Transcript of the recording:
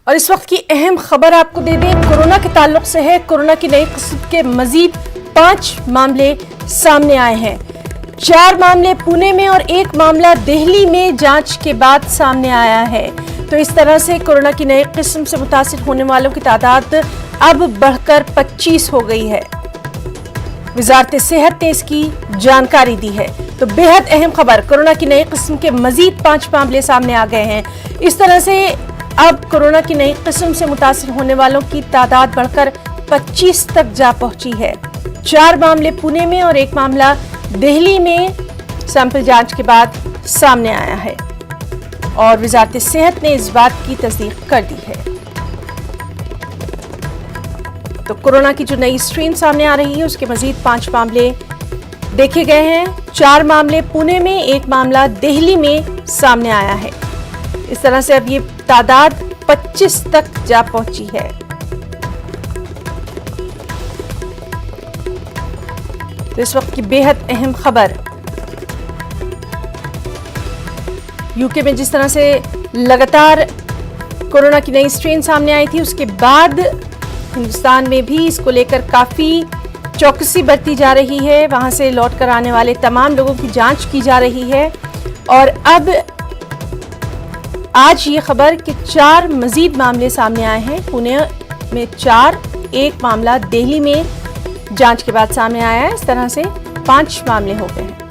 और इस वक्त की अहम खबर आपको दे दें, कोरोना के ताल्लुक से है। कोरोना की नई किस्म के मजीद 5 मामले सामने आए हैं। 4 मामले पुणे में और 1 मामला दिल्ली में जांच के बाद सामने आया है। तो इस तरह से कोरोना की नई किस्म से मुतासिर होने वालों की तादाद अब बढ़कर 25 हो गई है। वजारत सेहत ने इसकी जानकारी दी है। तो बेहद अहम खबर, कोरोना की नई किस्म के मजीद 5 मामले सामने आ गए हैं। इस तरह से अब कोरोना की नई किस्म से मुतासिर होने वालों की तादाद बढ़कर 25 तक जा पहुंची है। 4 मामले पुणे में और 1 मामला दिल्ली में सैंपल जांच के बाद सामने आया है और वजारत सेहत ने इस बात की तस्दीक कर दी है। तो कोरोना की जो नई स्ट्रेन सामने आ रही है उसके मजीद 5 मामले देखे गए हैं। 4 मामले पुणे में, 1 मामला दिल्ली में सामने आया है। इस तरह से अब ये तादाद 25 तक जा पहुंची है। तो इस वक्त की बेहद अहम खबर, यूके में जिस तरह से लगातार कोरोना की नई स्ट्रेन सामने आई थी, उसके बाद हिंदुस्तान में भी इसको लेकर काफी चौकसी बरती जा रही है। वहां से लौट कर आने वाले तमाम लोगों की जांच की जा रही है और अब आज ये खबर कि 4 मजीद मामले सामने आए हैं। पुणे में 4, 1 मामला दिल्ली में जांच के बाद सामने आया है। इस तरह से 5 मामले हो गए हैं।